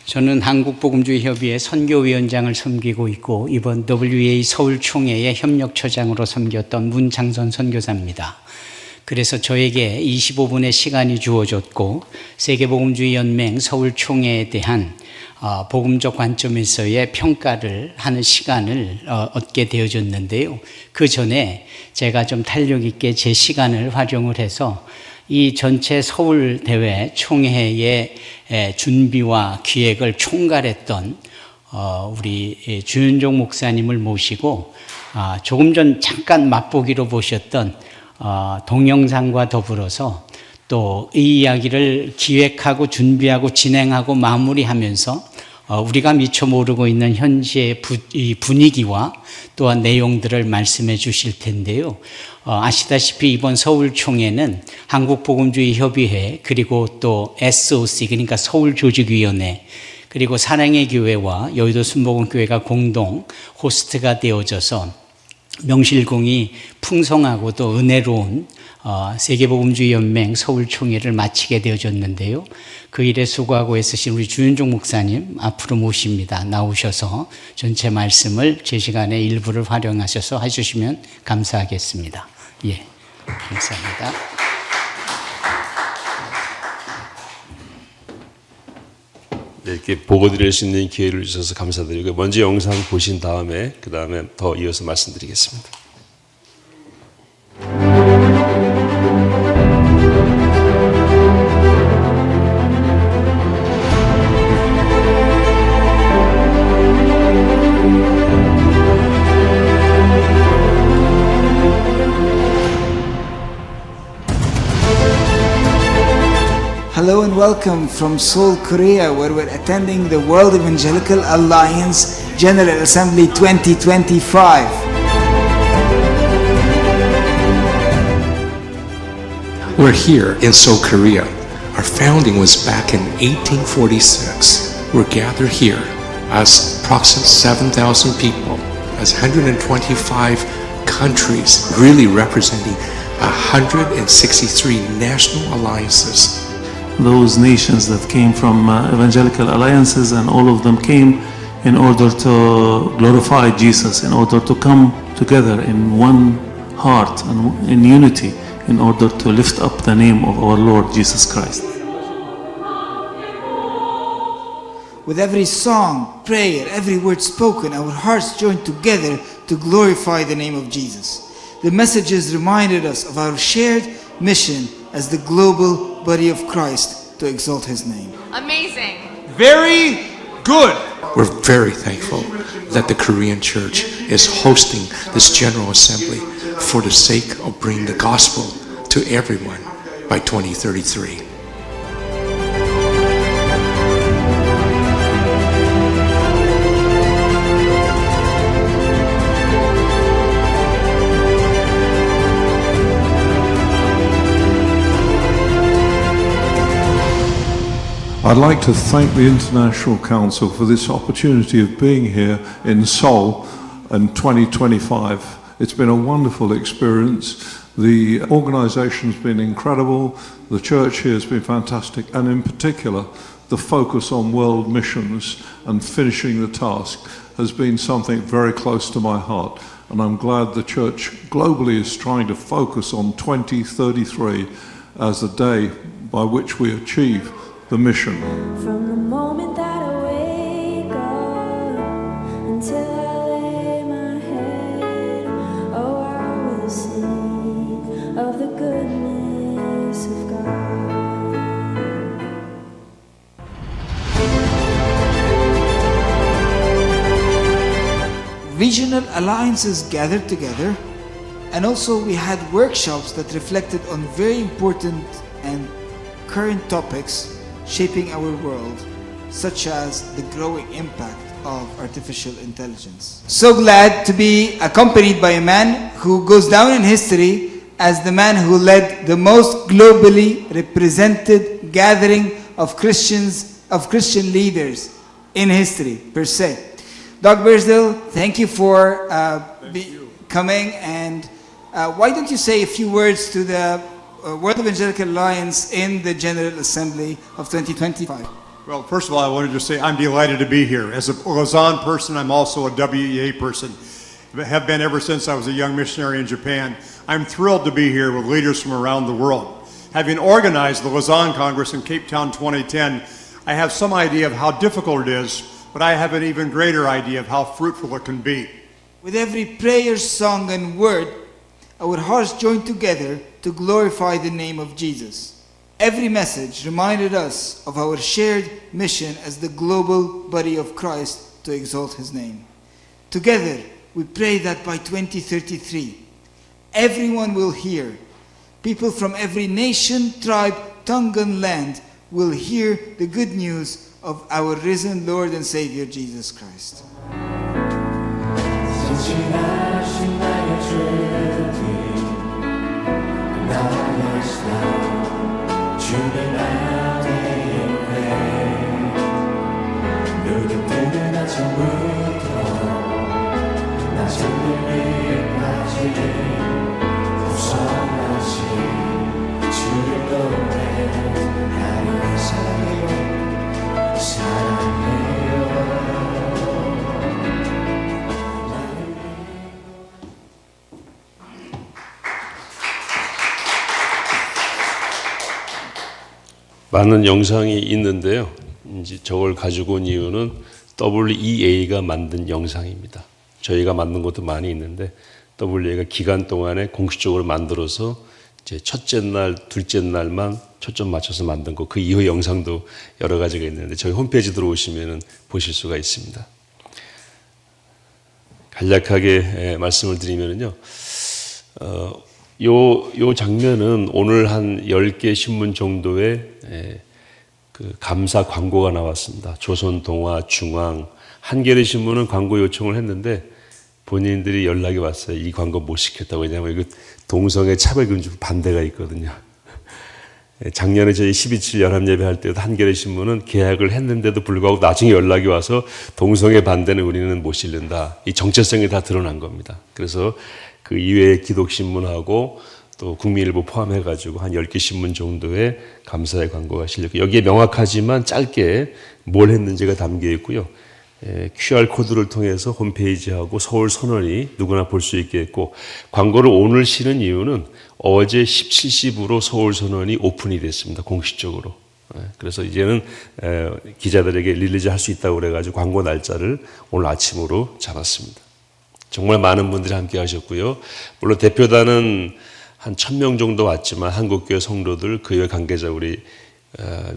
저는 한국복음주의협의회 선교위원장을 섬기고 있고 이번 WA 서울총회의 협력처장으로 섬겼던 문창선 선교사입니다. 그래서 저에게 25분의 시간이 주어졌고 세계복음주의연맹 서울총회에 대한 복음적 관점에서의 평가를 하는 시간을 얻게 되어졌는데요. 그 전에 제가 좀 탄력 있게 제 시간을 활용을 해서 이 전체 서울대회 총회의 준비와 기획을 총괄했던 우리 주윤종 목사님을 모시고 조금 전 잠깐 맛보기로 보셨던 동영상과 더불어서 또 이 이야기를 기획하고 준비하고 진행하고 마무리하면서 우리가 미처 모르고 있는 현재의 분위기와 또한 내용들을 말씀해 주실 텐데요. 아시다시피 이번 서울총회는 한국복음주의협의회 그리고 또 SOC 그러니까 서울조직위원회 그리고 사랑의 교회와 여의도 순복음교회가 공동 호스트가 되어져서 명실공히 풍성하고 또 은혜로운 세계복음주의연맹 서울총회를 마치게 되어졌는데요. 그 일에 수고하고 애쓰신 우리 주윤종 목사님 앞으로 모십니다. 나오셔서 전체 말씀을 제 시간의 일부를 활용하셔서 해주시면 감사하겠습니다. 예, 감사합니다. 네, 이렇게 보고 드릴 수 있는 기회를 주셔서 감사드리고 먼저 영상 보신 다음에 그 다음에 더 이어서 말씀드리겠습니다. Hello and welcome from Seoul, Korea, where we're attending the World Evangelical Alliance General Assembly 2025. We're here in Seoul, Korea. Our founding was back in 1846. We're gathered here as approximately 7,000 people, as 125 countries, really representing 163 national alliances. Those nations that came from evangelical alliances, and all of them came in order to glorify Jesus, in order to come together in one heart and in unity, in order to lift up the name of our Lord Jesus Christ. With every song, prayer, every word spoken, our hearts joined together to glorify the name of Jesus. The messages reminded us of our shared mission as the global body of Christ to exalt His name. Amazing. Very good. We're very thankful that the Korean Church is hosting this General Assembly for the sake of bringing the gospel to everyone by 2033. I'd like to thank the International Council for this opportunity of being here in Seoul in 2025. It's been a wonderful experience. The organization's been incredible, the church here has been fantastic, and in particular, the focus on world missions and finishing the task has been something very close to my heart. And I'm glad the church globally is trying to focus on 2033 as the day by which we achieve the mission. From the moment that I wake up until I lay my head, oh, I will sing of the goodness of God. Regional alliances gathered together, and also we had workshops that reflected on very important and current topics shaping our world, such as the growing impact of artificial intelligence. So glad to be accompanied by a man who goes down in history as the man who led the most globally represented gathering of Christian leaders in history, per se. Doug Bearsdale, thank you for coming, and why don't you say a few words to the World Evangelical Alliance in the General Assembly of 2025. Well, first of all, I wanted to say I'm delighted to be here. As a Lausanne person, I'm also a WEA person. Have been ever since I was a young missionary in Japan. I'm thrilled to be here with leaders from around the world. Having organized the Lausanne Congress in Cape Town 2010, I have some idea of how difficult it is, but I have an even greater idea of how fruitful it can be. With every prayer, song, and word, our hearts joined together to glorify the name of Jesus. Every message reminded us of our shared mission as the global body of Christ to exalt His name. Together, we pray that by 2033, everyone will hear. People from every nation, tribe, tongue, and land will hear the good news of our risen Lord and Savior Jesus Christ. 많은 영상이 있는데요. 이제 저걸 가지고 온 이유는 WEA가 만든 영상입니다. 저희가 만든 것도 많이 있는데 WEA가 기간 동안에 공식적으로 만들어서 이제 첫째 날, 둘째 날만 초점 맞춰서 만든 거, 그 이후 영상도 여러 가지가 있는데 저희 홈페이지 들어오시면 보실 수가 있습니다. 간략하게 말씀을 드리면요. 요 장면은 오늘 한 10개 신문 정도의 그 감사 광고가 나왔습니다. 조선, 동아, 중앙, 한겨레 신문은 광고 요청을 했는데 본인들이 연락이 왔어요. 이 광고 못 시켰다고. 왜냐하면 이거 동성애 차별금지 반대가 있거든요. 작년에 저희 12.7 연합예배 할 때도 한겨레 신문은 계약을 했는데도 불구하고 나중에 연락이 와서 동성애 반대는 우리는 못 실른다. 이 정체성이 다 드러난 겁니다. 그래서 그 이외에 기독신문하고 또 국민일보 포함해가지고 한 10개 신문 정도의 감사의 광고가 실렸고 여기에 명확하지만 짧게 뭘 했는지가 담겨 있고요. QR코드를 통해서 홈페이지하고 서울 선언이 누구나 볼 수 있게 했고 광고를 오늘 실은 이유는 어제 17시부로 서울 선언이 오픈이 됐습니다. 공식적으로. 그래서 이제는 기자들에게 릴리즈 할 수 있다고 그래가지고 광고 날짜를 오늘 아침으로 잡았습니다. 정말 많은 분들이 함께 하셨고요. 물론 대표단은 한 1000명 정도 왔지만 한국교회 성도들, 그 외 관계자 우리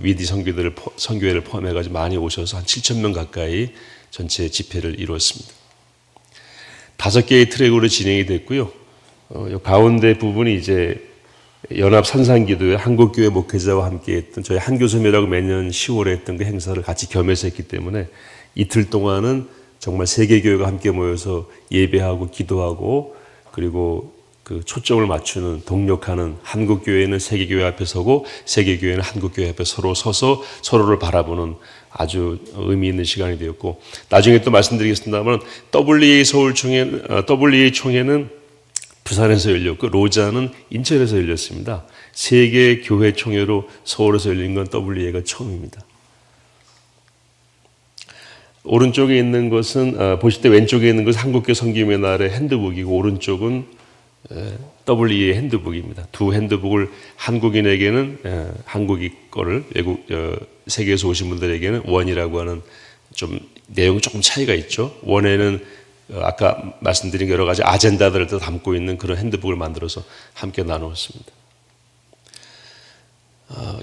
위디 선교회를 포함해가지고 많이 오셔서 한 7000명 가까이 전체 집회를 이루었습니다. 5개의 트랙으로 진행이 됐고요. 요 가운데 부분이 이제 연합 산상기도회 한국교회 목회자와 함께 했던 저희 한교섬이라고 매년 10월에 했던 그 행사를 같이 겸해서 했기 때문에 이틀 동안은 정말 세계교회가 함께 모여서 예배하고 기도하고 그리고 그 초점을 맞추는 동력하는 한국교회는 세계교회 앞에 서고 세계교회는 한국교회 앞에 서로 서서 서로를 바라보는 아주 의미 있는 시간이 되었고 나중에 또 말씀드리겠습니다만 WEA WEA 총회는 부산에서 열렸고 로자는 인천에서 열렸습니다. 세계 교회 총회로 서울에서 열린 건 WEA가 처음입니다. 오른쪽에 있는 것은 보실 때 왼쪽에 있는 것은 한국교 선교의 날의 핸드북이고 오른쪽은 WEA 핸드북입니다. 두 핸드북을 한국인에게는 한국이 거를 외국 세계에서 오신 분들에게는 원이라고 하는 좀 내용이 조금 차이가 있죠. 원에는 아까 말씀드린 여러 가지 아젠다들을 다 담고 있는 그런 핸드북을 만들어서 함께 나누었습니다.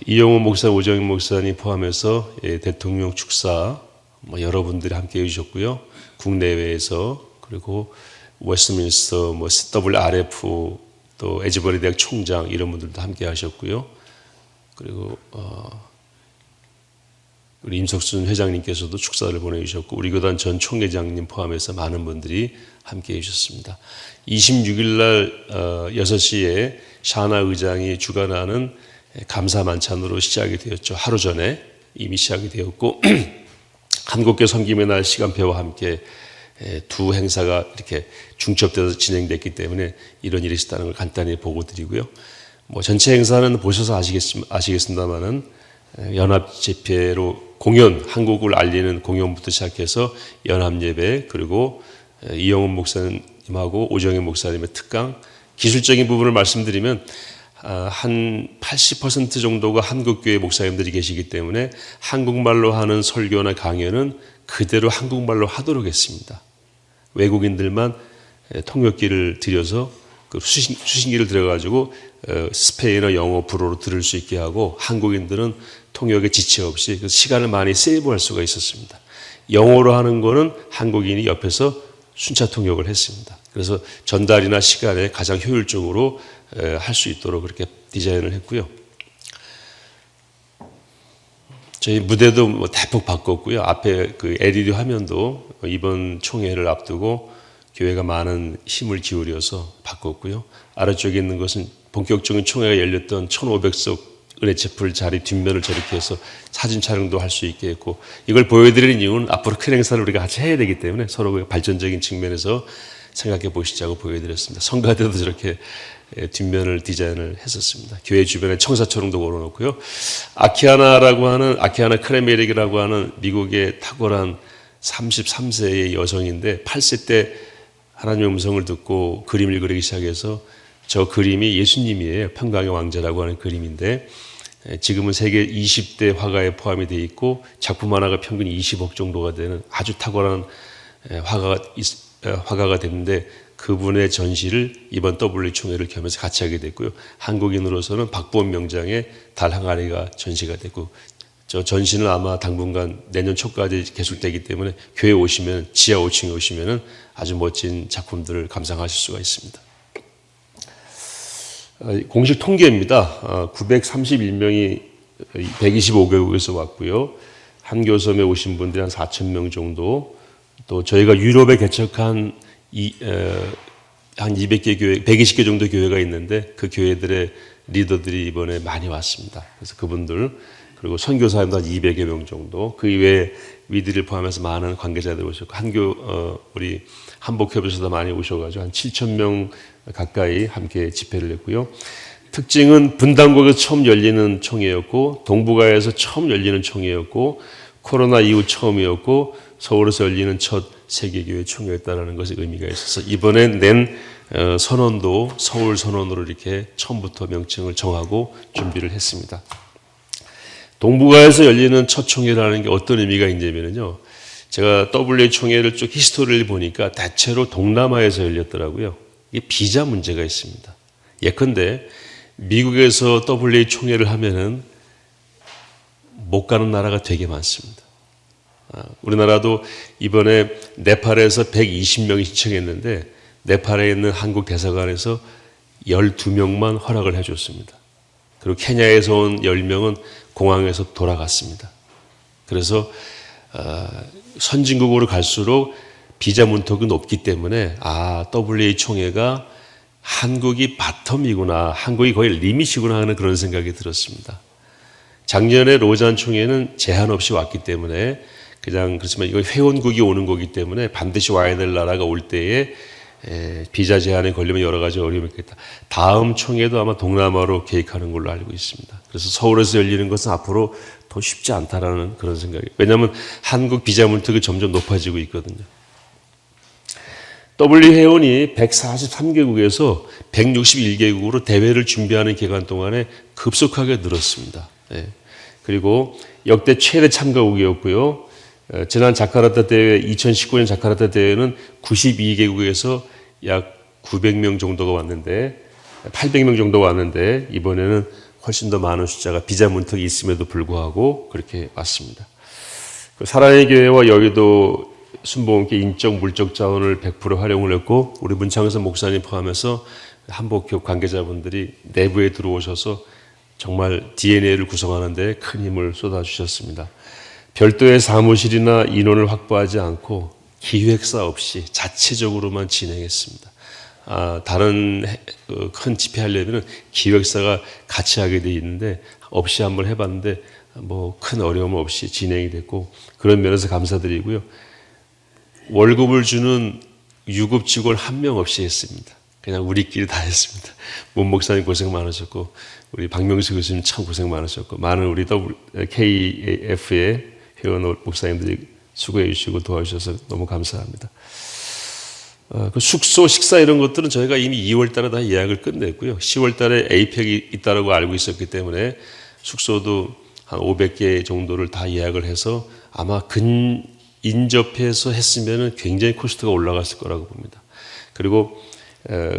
이영호 목사, 오정인 목사님 포함해서 대통령 축사 여러분들이 함께 해주셨고요. 국내외에서 그리고 웨스트민스터, WRF, 또 에즈버리 대학 총장 이런 분들도 함께 하셨고요. 그리고 우리 임석순 회장님께서도 축사를 보내주셨고 우리 교단 전 총회장님 포함해서 많은 분들이 함께 해주셨습니다. 26일 날 6시에 샤나 의장이 주관하는 감사 만찬으로 시작이 되었죠. 하루 전에 이미 시작이 되었고 한국교 섬김의 날 시간표와 함께 두 행사가 이렇게 중첩돼서 진행됐기 때문에 이런 일이 있었다는 걸 간단히 보고 드리고요. 전체 행사는 보셔서 아시겠습니다만은 연합 집회로 공연, 한국을 알리는 공연부터 시작해서 연합예배, 그리고 이영훈 목사님하고 오정현 목사님의 특강, 기술적인 부분을 말씀드리면 한 80% 정도가 한국교회 목사님들이 계시기 때문에 한국말로 하는 설교나 강연은 그대로 한국말로 하도록 했습니다. 외국인들만 통역기를 들여서 그 수신기를 들여가지고 스페인어, 영어, 불어로 들을 수 있게 하고 한국인들은 통역에 지체 없이 시간을 많이 세이브할 수가 있었습니다. 영어로 하는 거는 한국인이 옆에서 순차 통역을 했습니다. 그래서 전달이나 시간에 가장 효율적으로 할 수 있도록 그렇게 디자인을 했고요. 저희 무대도 뭐 대폭 바꿨고요. 앞에 그 LED 화면도 이번 총회를 앞두고 교회가 많은 힘을 기울여서 바꿨고요. 아래쪽에 있는 것은 본격적인 총회가 열렸던 1500석 은혜체풀 자리 뒷면을 저렇게 해서 사진 촬영도 할 수 있게 했고, 이걸 보여드리는 이유는 앞으로 큰 행사를 우리가 같이 해야 되기 때문에 서로 발전적인 측면에서 생각해 보시자고 보여드렸습니다. 성가대도 저렇게 뒷면을 디자인을 했었습니다. 교회 주변에 청사초롱도 걸어놓고요. 아키아나 크레메릭이라고 하는 미국의 탁월한 33세의 여성인데 8세 때 하나님의 음성을 듣고 그림을 그리기 시작해서, 저 그림이 예수님이에요. 평강의 왕자라고 하는 그림인데 지금은 세계 20대 화가에 포함이 되어 있고 작품 하나가 평균 20억 정도가 되는 아주 탁월한 화가가 됐는데, 그분의 전시를 이번 WA 총회를 겸해서 같이 하게 됐고요. 한국인으로서는 박보원 명장의 달 항아리가 전시가 됐고, 저 전시는 아마 당분간 내년 초까지 계속되기 때문에 교회 오시면, 지하 5층에 오시면 아주 멋진 작품들을 감상하실 수가 있습니다. 공식 통계입니다. 931명이 125개국에서 왔고요. 한교섬에 오신 분들이 한 4,000명 정도, 또 저희가 유럽에 개척한 한 200개 교회, 120개 정도 교회가 있는데 그 교회들의 리더들이 이번에 많이 왔습니다. 그래서 그분들, 그리고 선교사님도 한 200여 명 정도, 그 이외에 위들을 포함해서 많은 관계자들 오셨고, 우리 한복협에서도 많이 오셔가지고 한 7,000명 가까이 함께 집회를 했고요. 특징은 분당국에서 처음 열리는 총회였고, 동북아에서 처음 열리는 총회였고, 코로나 이후 처음이었고, 서울에서 열리는 첫 세계교회 총회였다는 것이 의미가 있어서 이번에 낸 선언도 서울 선언으로 이렇게 처음부터 명칭을 정하고 준비를 했습니다. 동북아에서 열리는 첫 총회라는 게 어떤 의미가 있냐면요, 제가 WA 총회를 쭉 히스토리를 보니까 대체로 동남아에서 열렸더라고요. 이게 비자 문제가 있습니다. 예컨대 미국에서 WA 총회를 하면은 못 가는 나라가 되게 많습니다. 우리나라도 이번에 네팔에서 120명이 신청했는데 네팔에 있는 한국 대사관에서 12명만 허락을 해줬습니다. 그리고 케냐에서 온 10명은 공항에서 돌아갔습니다. 그래서 선진국으로 갈수록 비자 문턱이 높기 때문에 WA 총회가 한국이 바텀이구나, 한국이 거의 리밋이구나 하는 그런 생각이 들었습니다. 작년에 로잔 총회는 제한 없이 왔기 때문에 그렇지만 이건 회원국이 오는 거기 때문에 반드시 와야 될 나라가 올 때에 비자 제한에 걸리면 여러 가지 어려움이 있겠다. 다음 총회도 아마 동남아로 계획하는 걸로 알고 있습니다. 그래서 서울에서 열리는 것은 앞으로 더 쉽지 않다라는 그런 생각이. 왜냐하면 한국 비자 문턱이 점점 높아지고 있거든요. W 회원이 143개국에서 161개국으로 대회를 준비하는 기간 동안에 급속하게 늘었습니다. 그리고 역대 최대 참가국이었고요. 지난 자카르타 대회, 2019년 자카르타 대회는 92개국에서 약 900명 정도가 왔는데, 800명 정도가 왔는데, 이번에는 훨씬 더 많은 숫자가 비자 문턱이 있음에도 불구하고 그렇게 왔습니다. 사랑의 교회와 여의도 순복음교회 인적 물적 자원을 100% 활용을 했고, 우리 문창선 목사님 포함해서 한복협 관계자분들이 내부에 들어오셔서 정말 DNA를 구성하는 데 큰 힘을 쏟아주셨습니다. 별도의 사무실이나 인원을 확보하지 않고 기획사 없이 자체적으로만 진행했습니다. 다른 큰 집회하려면 기획사가 같이 하게 돼 있는데 없이 한번 해봤는데 뭐 큰 어려움 없이 진행이 됐고, 그런 면에서 감사드리고요. 월급을 주는 유급 직원 한 명 없이 했습니다. 그냥 우리끼리 다 했습니다. 문 목사님 고생 많으셨고, 우리 박명수 교수님 참 고생 많으셨고, 많은 우리 KF의 회원 목사님들이 수고해 주시고 도와주셔서 너무 감사합니다. 그 숙소, 식사 이런 것들은 저희가 이미 2월 달에 다 예약을 끝냈고요. 10월 달에 에이펙이 있다고 알고 있었기 때문에 숙소도 한 500개 정도를 다 예약을 해서 아마 인접해서 했으면 굉장히 코스트가 올라갔을 거라고 봅니다. 그리고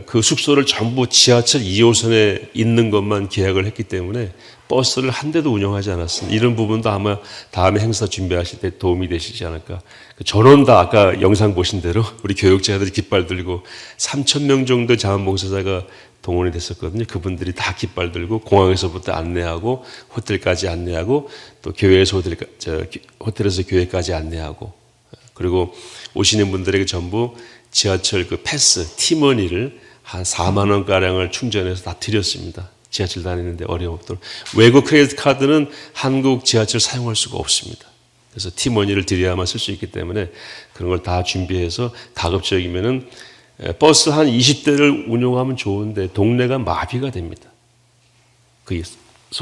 그 숙소를 전부 지하철 2호선에 있는 것만 계약을 했기 때문에 버스를 한 대도 운영하지 않았습니다. 이런 부분도 아마 다음에 행사 준비하실 때 도움이 되시지 않을까. 전원 다 아까 영상 보신 대로 우리 교육자들이 깃발 들고 3,000명 정도 자원봉사자가 동원이 됐었거든요. 그분들이 다 깃발 들고 공항에서부터 안내하고 호텔까지 안내하고 또 교회에서 호텔에서 교회까지 안내하고 그리고 오시는 분들에게 전부 지하철 그 패스, 티머니를 한 4만 원가량을 충전해서 다 드렸습니다. 지하철 다니는데 어려움 없도록. 외국 크레딧 카드는 한국 지하철 사용할 수가 없습니다. 그래서 티머니를 드려야만 쓸 수 있기 때문에 그런 걸 다 준비해서 가급적이면은 버스 한 20대를 운용하면 좋은데 동네가 마비가 됩니다. 그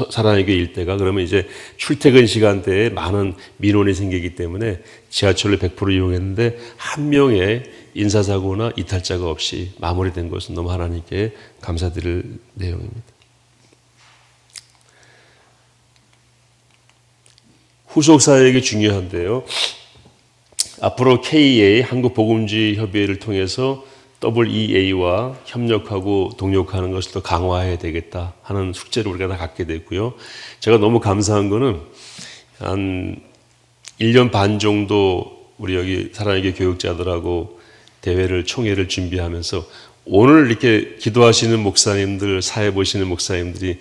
사랑의 교회 일대가 그러면 이제 출퇴근 시간대에 많은 민원이 생기기 때문에 지하철을 100% 이용했는데 한 명의 인사사고나 이탈자가 없이 마무리된 것은 너무 하나님께 감사드릴 내용입니다. 후속사역이 중요한데요. 앞으로 KEA 한국복음주의협의회를 통해서 WEA와 협력하고 동력하는 것을 더 강화해야 되겠다 하는 숙제를 우리가 다 갖게 됐고요. 제가 너무 감사한 거는 한 1년 반 정도 우리 여기 사랑의 교육자들하고 대회를 총회를 준비하면서 오늘 이렇게 기도하시는 목사님들, 사회 보시는 목사님들이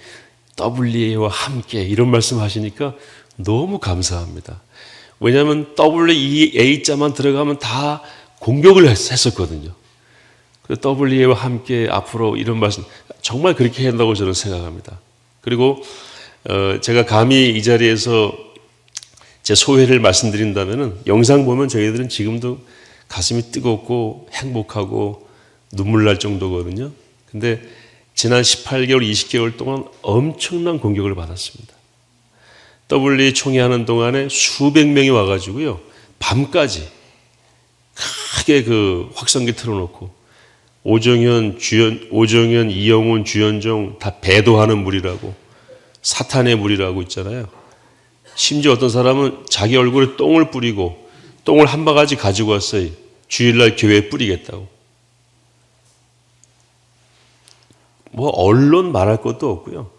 WEA와 함께 이런 말씀 하시니까 너무 감사합니다. 왜냐하면 WEA자만 들어가면 다 공격을 했었거든요. WEA와 함께 앞으로 이런 말씀 정말 그렇게 한다고 저는 생각합니다. 그리고 제가 감히 이 자리에서 제 소회를 말씀드린다면은 영상 보면 저희들은 지금도 가슴이 뜨겁고 행복하고 눈물 날 정도거든요. 근데 지난 18개월, 20개월 동안 엄청난 공격을 받았습니다. WEA 총회하는 동안에 수백 명이 와가지고요. 밤까지 크게 그 확성기 틀어놓고 오정현, 이영훈, 주현종 다 배도하는 무리라고 사탄의 무리라고 있잖아요. 심지어 어떤 사람은 자기 얼굴에 똥을 뿌리고 똥을 한 바가지 가지고 왔어요. 주일날 교회에 뿌리겠다고. 뭐 언론 말할 것도 없고요.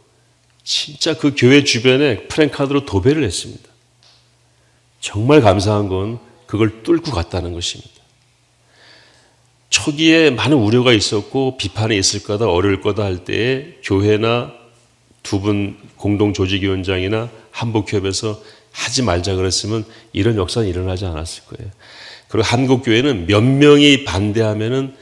진짜 그 교회 주변에 프랜카드로 도배를 했습니다. 정말 감사한 건 그걸 뚫고 갔다는 것입니다. 초기에 많은 우려가 있었고 비판이 있을 거다 어려울 거다 할 때에 교회나 두 분 공동조직위원장이나 한복협에서 하지 말자 그랬으면 이런 역사는 일어나지 않았을 거예요. 그리고 한국교회는 몇 명이 반대하면은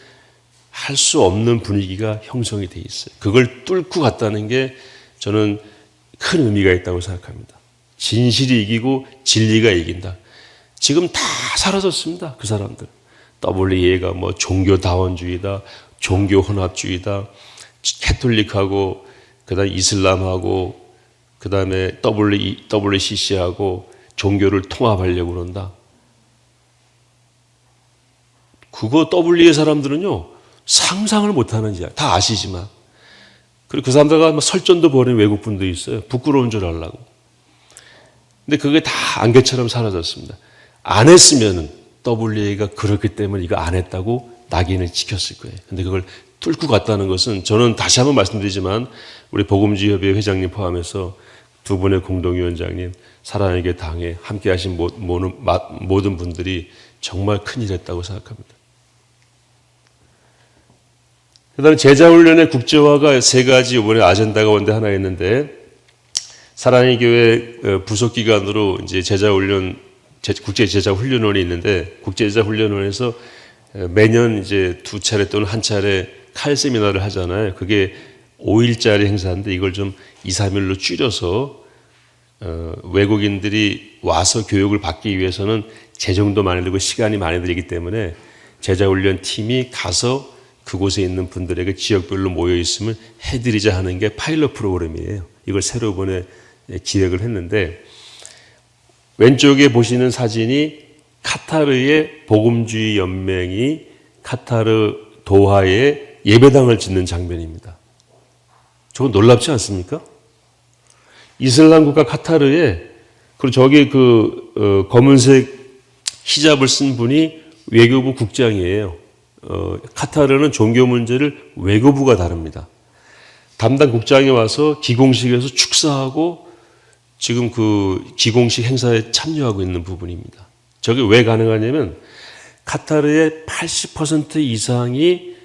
할 수 없는 분위기가 형성이 돼 있어요. 그걸 뚫고 갔다는 게 저는 큰 의미가 있다고 생각합니다. 진실이 이기고 진리가 이긴다. 지금 다 사라졌습니다. 그 사람들. WEA가 뭐 종교다원주의다, 종교혼합주의다, 캐톨릭하고 그다음 이슬람하고 그다음에 WCC하고 종교를 통합하려고 그런다. 그거 WEA 사람들은요 상상을 못하는 지야. 다 아시지만. 그리고 그 사람들과 설전도 벌이는 외국분도 있어요. 부끄러운 줄 알라고. 근데 그게 다 안개처럼 사라졌습니다. 안 했으면은 WEA가 그렇기 때문에 이거 안 했다고 낙인을 찍혔을 거예요. 근데 그걸 뚫고 갔다는 것은 저는 다시 한번 말씀드리지만 우리 복음주의협의회 회장님 포함해서 두 분의 공동위원장님, 사랑에게 당에 함께 하신 모든 분들이 정말 큰일 했다고 생각합니다. 그 다음에 제자훈련의 국제화가 세 가지 이번에 아젠다가 원데 하나 있는데 사랑의 교회 부속기관으로 이제 국제제자훈련원이 있는데 국제제자훈련원에서 매년 이제 두 차례 또는 한 차례 칼 세미나를 하잖아요. 그게 5일짜리 행사인데 이걸 좀 2, 3일로 줄여서 외국인들이 와서 교육을 받기 위해서는 재정도 많이 들고 시간이 많이 들기 때문에 제자훈련 팀이 가서 그곳에 있는 분들에게 지역별로 모여 있으면 해드리자 하는 게 파일럿 프로그램이에요. 이걸 새로 이번에 기획을 했는데 왼쪽에 보시는 사진이 카타르의 복음주의 연맹이 카타르 도하에 예배당을 짓는 장면입니다. 저거 놀랍지 않습니까? 이슬람 국가 카타르에, 그리고 저기 검은색 히잡을 쓴 분이 외교부 국장이에요. 카타르는 종교 문제를 외교부가 다룹니다. 담당 국장이 와서 기공식에서 축사하고 지금 그 기공식 행사에 참여하고 있는 부분입니다. 저게 왜 가능하냐면 카타르의 80% 이상이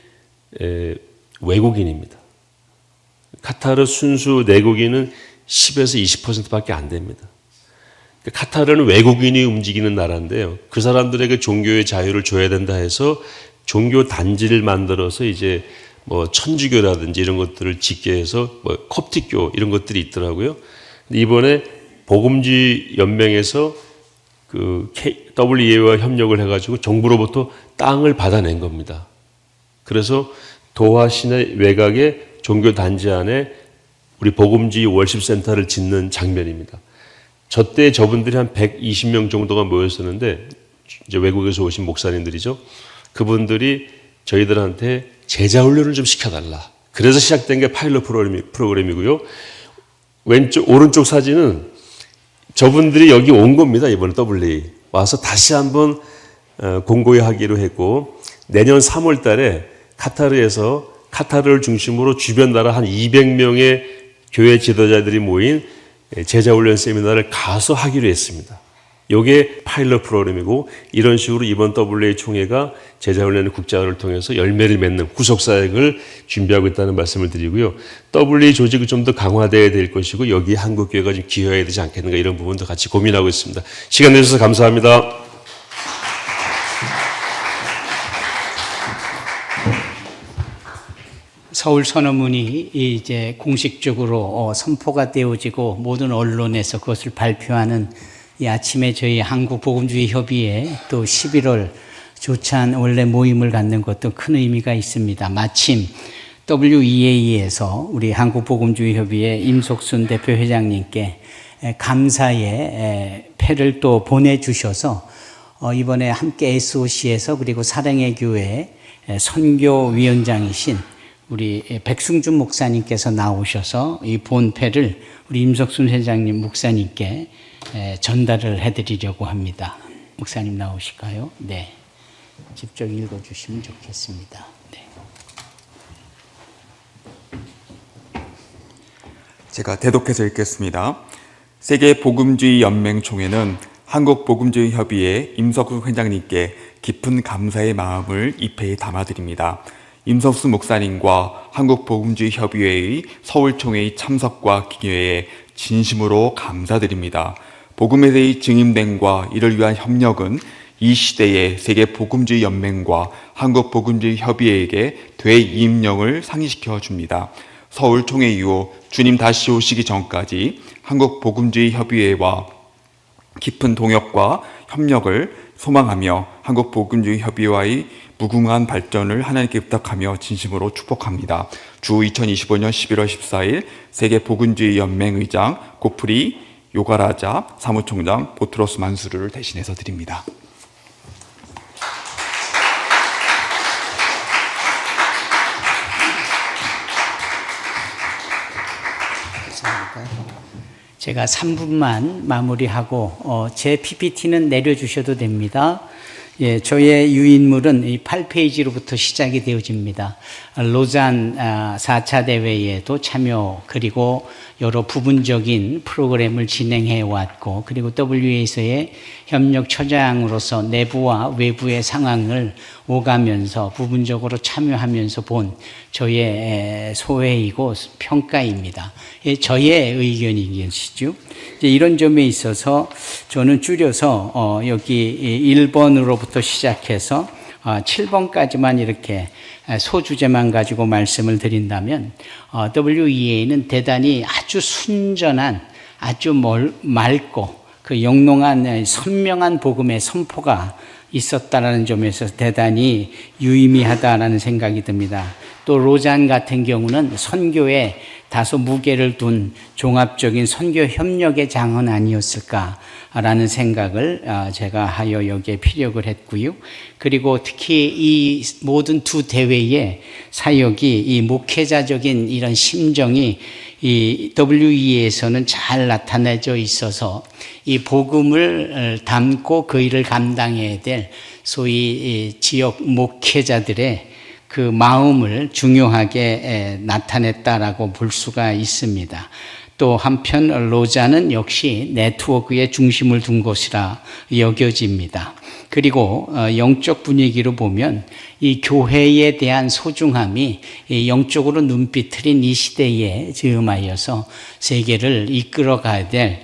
외국인입니다. 카타르 순수 내국인은 10에서 20%밖에 안 됩니다. 카타르는 외국인이 움직이는 나라인데요. 그 사람들에게 종교의 자유를 줘야 된다 해서 종교 단지를 만들어서 이제 뭐 천주교라든지 이런 것들을 짓게 해서 뭐 콥틱교 이런 것들이 있더라고요. 근데 이번에 복음주의 연맹에서 그 WEA와 협력을 해가지고 정부로부터 땅을 받아낸 겁니다. 그래서 도하 시내 외곽의 종교 단지 안에 우리 복음주의 월십 센터를 짓는 장면입니다. 저때 저분들이 한 120명 정도가 모였었는데 이제 외국에서 오신 목사님들이죠. 그분들이 저희들한테 제자 훈련을 좀 시켜달라. 그래서 시작된 게 파일럿 프로그램이고요. 오른쪽 사진은 저분들이 여기 온 겁니다. 이번에 WA 와서 다시 한번 공고히 하기로 했고, 내년 3월 달에 카타르에서 카타르를 중심으로 주변 나라 한 200명의 교회 지도자들이 모인 제자훈련 세미나를 가서 하기로 했습니다. 이게 파일럿 프로그램이고, 이런 식으로 이번 WA 총회가 제자훈련 국장을 통해서 열매를 맺는 구속사역을 준비하고 있다는 말씀을 드리고요. WA 조직이 좀 더 강화되어야 될 것이고, 여기 한국교회가 좀 기여해야 되지 않겠는가, 이런 부분도 같이 고민하고 있습니다. 시간 내주셔서 감사합니다. 서울 선언문이 이제 공식적으로 선포가 되어지고 모든 언론에서 그것을 발표하는 이 아침에 저희 한국복음주의협의회 또 11월 조찬 원래 모임을 갖는 것도 큰 의미가 있습니다. 마침 WEA에서 우리 한국복음주의협의회 임석순 대표회장님께 감사의 패를 또 보내주셔서 이번에 함께 SOC에서 그리고 사랑의 교회 선교위원장이신 우리 백승준 목사님께서 나오셔서 이 본패를 우리 임석순 회장님 목사님께 전달을 해드리려고 합니다. 목사님 나오실까요? 네, 직접 읽어주시면 좋겠습니다. 네. 제가 대독해서 읽겠습니다. 세계복음주의 연맹 총회는 한국복음주의협의회 임석순 회장님께 깊은 감사의 마음을 입회에 담아드립니다. 임석순 목사님과 한국복음주의협의회의 서울총회의 참석과 기여에 진심으로 감사드립니다. 복음에 대해 증인됨과 이를 위한 협력은 이 시대의 세계복음주의 연맹과 한국복음주의협의회에게 대이임령을 상기시켜 줍니다. 서울총회 이후 주님 다시 오시기 전까지 한국복음주의협의회와 깊은 동역과 협력을 소망하며 한국복음주의협의회와의 무궁한 발전을 하나님께 부탁하며 진심으로 축복합니다. 주 2025년 11월 14일 세계복음주의 연맹 의장 고프리 요가라자 사무총장 보트로스 만수르를 대신해서 드립니다. 제가 3분만 마무리하고 제 PPT는 내려주셔도 됩니다. 예, 저의 유인물은 이 8페이지로부터 시작이 되어집니다. 로잔 4차 대회에도 참여, 그리고 여러 부분적인 프로그램을 진행해 왔고, 그리고 WA에서의 협력처장으로서 내부와 외부의 상황을 오가면서 부분적으로 참여하면서 본 저의 소회이고 평가입니다. 예, 저의 의견이겠죠. 이런 점에 있어서 저는 줄여서 여기 1번으로부터 시작해서 7번까지만 이렇게 소주제만 가지고 말씀을 드린다면, WEA는 대단히 아주 순전한, 아주 맑고 그 영롱한 선명한 복음의 선포가 있었다라는 점에서 대단히 유의미하다라는 생각이 듭니다. 또 로잔 같은 경우는 선교에 다소 무게를 둔 종합적인 선교 협력의 장은 아니었을까라는 생각을 제가 하여 여기에 피력을 했고요. 그리고 특히 이 모든 두 대회의 사역이 이 목회자적인 이런 심정이 이 WE에서는 잘 나타내져 있어서 이 복음을 담고 그 일을 감당해야 될 소위 지역 목회자들의 그 마음을 중요하게 나타냈다라고 볼 수가 있습니다. 또 한편 로자는 역시 네트워크의 중심을 둔 곳이라 여겨집니다. 그리고 영적 분위기로 보면 이 교회에 대한 소중함이 영적으로 눈빛 틀린 이 시대에 즈음하여서 세계를 이끌어가야 될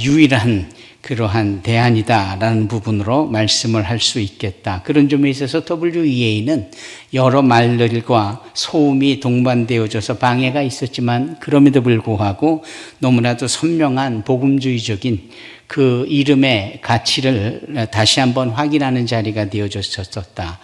유일한 그러한 대안이다라는 부분으로 말씀을 할 수 있겠다. 그런 점에 있어서 WEA는 여러 말들과 소음이 동반되어져서 방해가 있었지만 그럼에도 불구하고 너무나도 선명한 복음주의적인 그 이름의 가치를 다시 한번 확인하는 자리가 되어졌었다.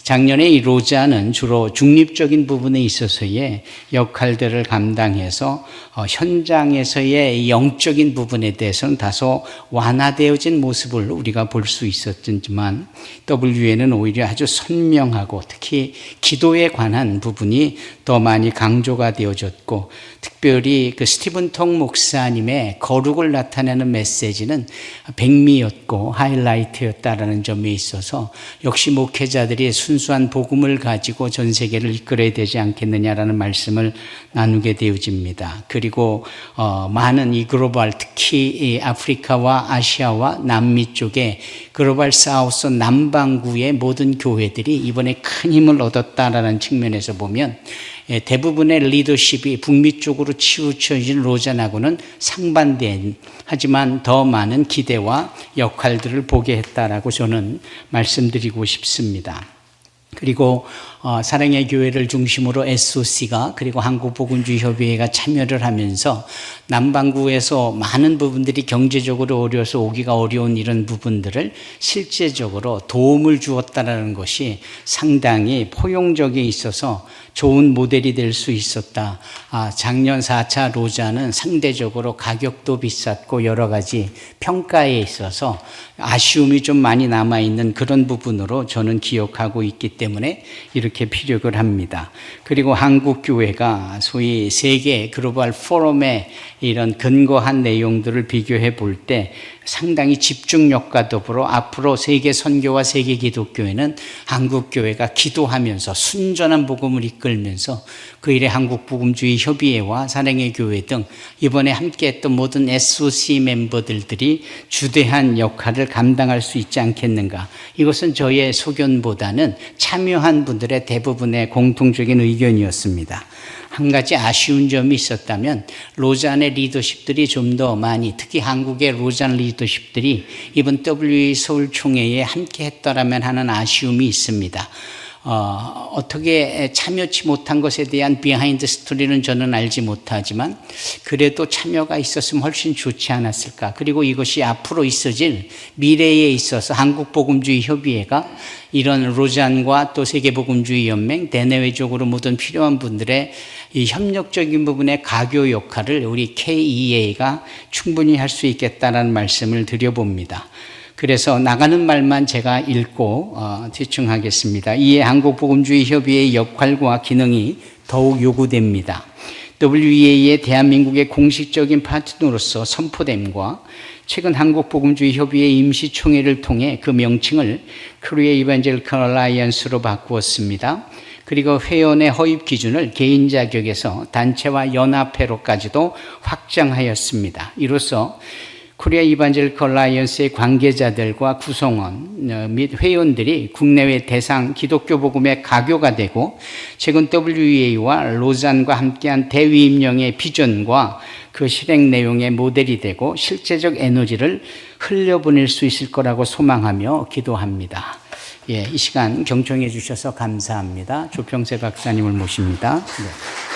작년에 이 로자는 주로 중립적인 부분에 있어서의 역할들을 감당해서 현장에서의 영적인 부분에 대해서는 다소 완화되어진 모습을 우리가 볼 수 있었지만 WE는 오히려 아주 선명하고 특히 기도에 관한 부분이 더 많이 강조가 되어졌고 특별히 그 스티븐 통 목사님의 거룩을 나타내는 메시지는 백미였고 하이라이트였다라는 점에 있어서 역시 목회자들이 순수한 복음을 가지고 전 세계를 이끌어야 되지 않겠느냐라는 말씀을 나누게 되어집니다. 그리고 많은 이 글로벌 특히 이 아프리카와 아시아와 남미 쪽에 글로벌 사우스 남반구의 모든 교회들이 이번에 큰 힘을 얻었다라는 측면에서 보면 대부분의 리더십이 북미 쪽으로 치우쳐진 로잔하고는 상반된 하지만 더 많은 기대와 역할들을 보게 했다라고 저는 말씀드리고 싶습니다. 그리고 사랑의 교회를 중심으로 SOC가 그리고 한국복음주의협의회가 참여를 하면서 남반구에서 많은 부분들이 경제적으로 어려워서 오기가 어려운 이런 부분들을 실제적으로 도움을 주었다는 것이 상당히 포용적에 있어서 좋은 모델이 될 수 있었다. 작년 4차 로자는 상대적으로 가격도 비쌌고 여러 가지 평가에 있어서 아쉬움이 좀 많이 남아있는 그런 부분으로 저는 기억하고 있기 때문에 이렇게 피력을 합니다. 그리고 한국교회가 소위 세계 글로벌 포럼의 이런 근거한 내용들을 비교해 볼 때 상당히 집중력과 더불어 앞으로 세계 선교와 세계 기독교회는 한국교회가 기도하면서 순전한 복음을 이끌면서 그 일에 한국복음주의 협의회와 사랑의 교회 등 이번에 함께했던 모든 SOC 멤버들이 주대한 역할을 감당할 수 있지 않겠는가. 이것은 저의 소견보다는 참여한 분들의 대부분의 공통적인 의견이었습니다. 한 가지 아쉬운 점이 있었다면 로잔의 리더십들이 좀 더 많이 특히 한국의 로잔 리더십들이 이번 WE 서울총회에 함께 했더라면 하는 아쉬움이 있습니다. 어떻게 참여치 못한 것에 대한 비하인드 스토리는 저는 알지 못하지만 그래도 참여가 있었으면 훨씬 좋지 않았을까. 그리고 이것이 앞으로 있어질 미래에 있어서 한국복음주의협의회가 이런 로잔과 또 세계복음주의연맹 대내외적으로 모든 필요한 분들의 이 협력적인 부분의 가교 역할을 우리 KEA가 충분히 할 수 있겠다라는 말씀을 드려봅니다. 그래서 나가는 말만 제가 읽고 집중하겠습니다. 이에 한국복음주의협의회의 역할과 기능이 더욱 요구됩니다. WEA의 대한민국의 공식적인 파트너로서 선포됨과 최근 한국복음주의협의회 임시총회를 통해 그 명칭을 Korea Evangelical Alliance로 바꾸었습니다. 그리고 회원의 허입 기준을 개인 자격에서 단체와 연합회로까지도 확장하였습니다. 이로써 코리아 이반젤리컬 라이언스의 관계자들과 구성원 및 회원들이 국내외 대상 기독교 복음의 가교가 되고 최근 WEA와 로잔과 함께한 대위임령의 비전과 그 실행 내용의 모델이 되고 실제적 에너지를 흘려보낼 수 있을 거라고 소망하며 기도합니다. 이 시간 경청해 주셔서 감사합니다. 조평세 박사님을 모십니다. 네.